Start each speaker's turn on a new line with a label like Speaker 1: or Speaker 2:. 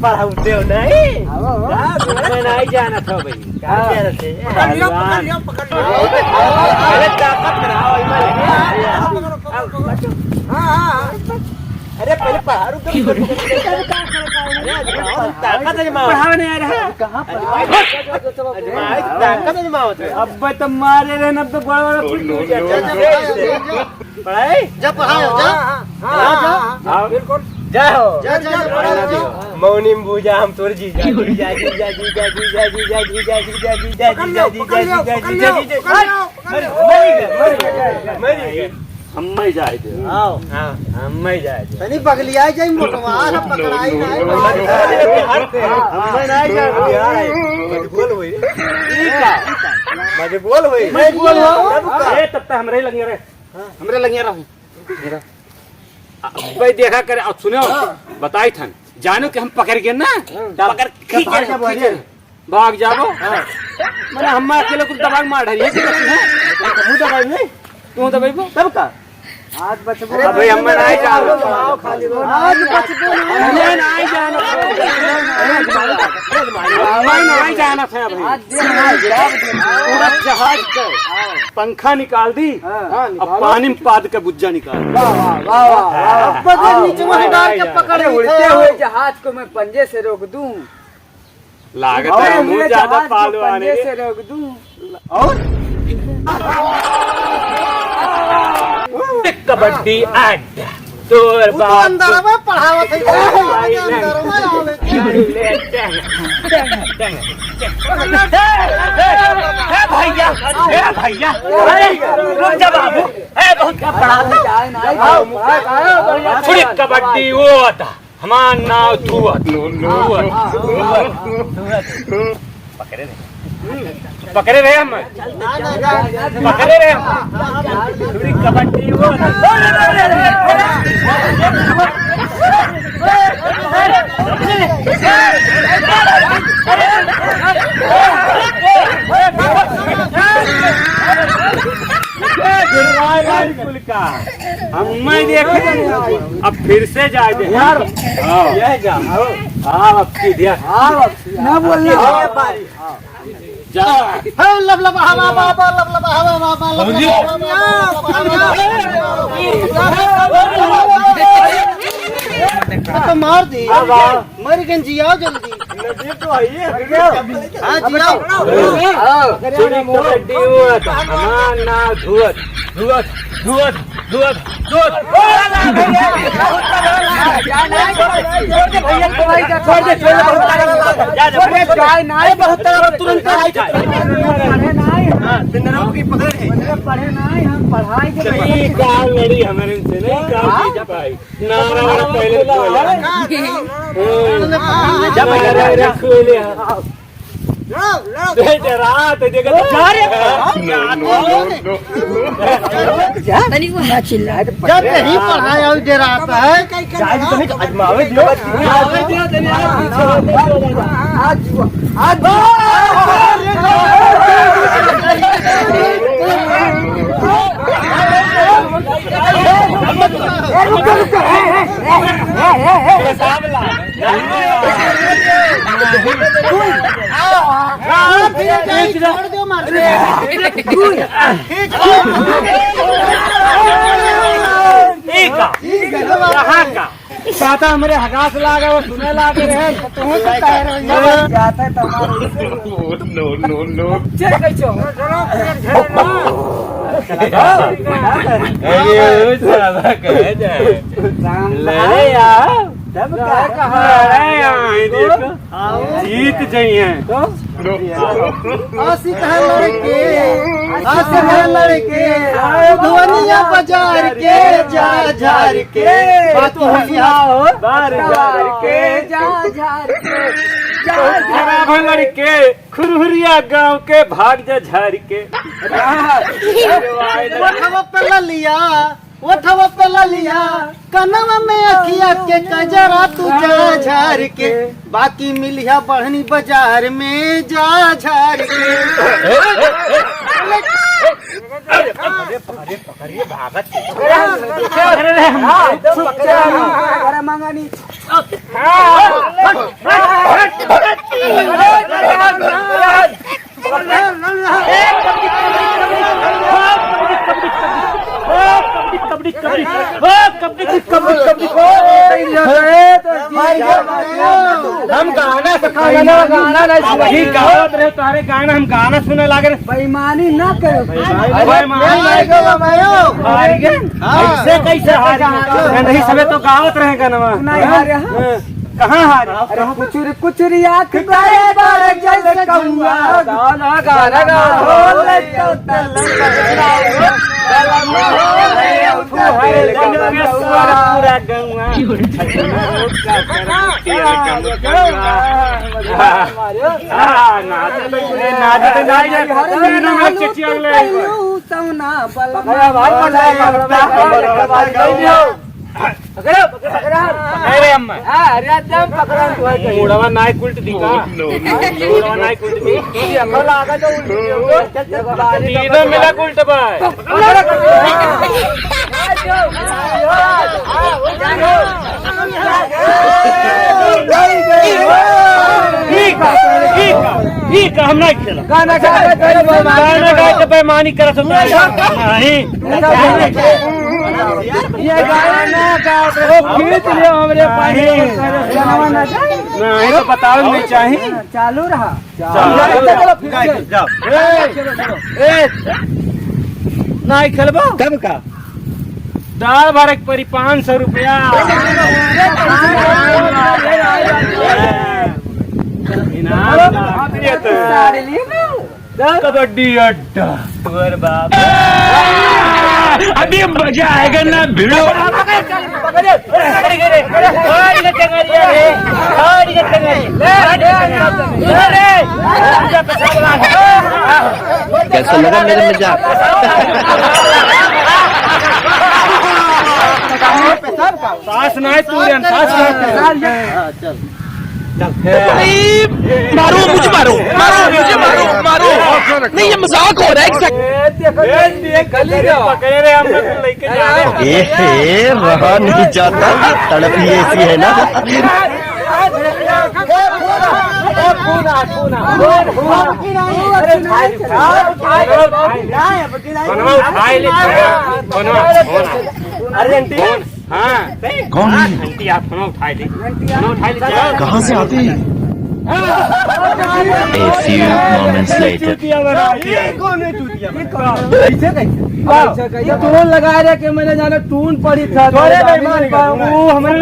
Speaker 1: पढ़ाते हो नहीं?
Speaker 2: मैं नहीं जाना था भाई।
Speaker 1: पकड़ लियो अरे ताकत बनाओ अरे पहले पढ़ा रुक ताकत अजमाओ
Speaker 2: पढ़ावे नहीं आ रहा
Speaker 1: ताकत अजमाओ
Speaker 2: अब तो मारे रहना तो बड़ा बड़ा
Speaker 1: पढ़ाई
Speaker 3: जा पढ़ाओ जा
Speaker 1: बिल्कुल जाओ मौनी में बूझा हम तोर जी जा
Speaker 2: हम नहीं जाए थे
Speaker 3: आओ
Speaker 1: हम नहीं जाए
Speaker 3: तनी बगलिया जाई मोटवा सब पकड़ाई नहीं
Speaker 1: हम नहीं जाए बोल होई मजे बोल होई
Speaker 2: मैं बोल ए तब तक हमरे लगे रहे हमरे लगे रहो भाई देखा करे अब सुनो बताई थन जानो कि हम पकड़ के ना पकड़ खींच भाग जाओ मैंने हम अकेले कुछ दबाग मार रही है
Speaker 1: तू दबाई नहीं
Speaker 2: तू दबाई
Speaker 1: तब का
Speaker 3: आज बचबो
Speaker 1: भाई हम नहीं जाओ
Speaker 3: आज बचबो
Speaker 2: मैं नहीं जाना मैं नहीं जाना था भाई पूरा जहाज का पंखा निकाल दी अब पानी में पाद का बुज्जा निकाल
Speaker 3: पकड़ नीचे में डाल के पकड़े
Speaker 4: उड़ते हुए जहाज को मैं पंजे से रोक दूं
Speaker 2: लागत है मुझे ज्यादा पालू आने
Speaker 4: पंजे से रोक दूं
Speaker 1: और
Speaker 2: कबड्डी अड्डा तोर
Speaker 3: वो तो अंदर में पढ़ावत है अंदर में आवे
Speaker 2: भैया भैया रुक जा बाबू बहुत थोड़ी कबड्डी वो था हमारा नाव धुआं पकड़े रहे हम पकड़े रहे हम थोड़ी कबड्डी वो हम मैं देखे अब फिर से जाए यार
Speaker 1: यह जा
Speaker 2: अब की दिया
Speaker 3: ना बोलने
Speaker 2: जा
Speaker 3: लब लब हवा बाबा लब लब हवा बाबा तो मार दी मर गन जियाओ जल्दी
Speaker 1: नदी तो आई है
Speaker 3: हां जियाओ
Speaker 2: थोड़ी कबड्डी हुआ था हमारा नाव धुआं धुआं धुआं धुआं धुआं
Speaker 3: बहुत तुरंत
Speaker 4: पढ़े नहीं हम पढ़ाई के
Speaker 2: गाँव लड़ी हमारे से नहीं गाँव की पाई नारा पहले रात देखा
Speaker 3: जब नहीं पढ़ाया डराता है
Speaker 1: अजमावे दियो
Speaker 2: चाहता हमारे हगास लागे वो सुने लागे रहे
Speaker 4: जाता है
Speaker 2: जीत जाइए
Speaker 3: आशिक है लड़के धुनिया बाजार के जा झार के
Speaker 2: बार
Speaker 4: के जा झार के
Speaker 2: खराब है लड़के खुरहुरिया गांव के भाग जा झार के
Speaker 3: पे लिया ओठवा पे ललिया कनवा में अखिया के कजरा तू जा झार के बाकी मिलिया बढ़नी बाजार में जा झार के
Speaker 4: अरे मंगानी
Speaker 1: हम गाना गाना नहीं गावत रहे तुम्हारे गाना हम गाना सुने लागे
Speaker 4: बेईमानी ना करो
Speaker 1: ऐसे कैसे हार नहीं सबे तो गावत रहे गाना
Speaker 4: नहीं हारे
Speaker 1: कहाँ हार
Speaker 4: अरे कुचुरी कुचुरी आँख बारे बारे जैसे कौआ गाना गाना गाना तो
Speaker 1: मुड़वा नाय कुल्ट दी का मुड़वा नाय कुल्ट दी तीनों मिला कुल्ट बाय ठीक हम नहीं खेला
Speaker 4: गाना
Speaker 1: गाना के बेईमानी करत नहीं
Speaker 4: ये गाना खींच लियो हमरे पानी
Speaker 1: नहीं तो बताओ नहीं चाहिए
Speaker 4: चालू रहा
Speaker 1: नहीं खेलबो कब का दाल भरक परी 500 रुपया कबड्डी अड्डा अभी मजा आएगा ना भिड़ो
Speaker 3: कैसा लगा मेरा मजाक
Speaker 1: सास नहीं तू सास
Speaker 3: मारो मुझे मारो मारो मुझे मारो मारो नहीं ये मजाक हो रहा है रहा नहीं जाता तड़प ही ऐसी है ना
Speaker 1: कौन आंटी आप फोन उठाए ली
Speaker 3: कहाँ से आती है A few moments later
Speaker 4: टून लगा रहे कि मैंने जाना टून पड़ी था
Speaker 1: वो हमारे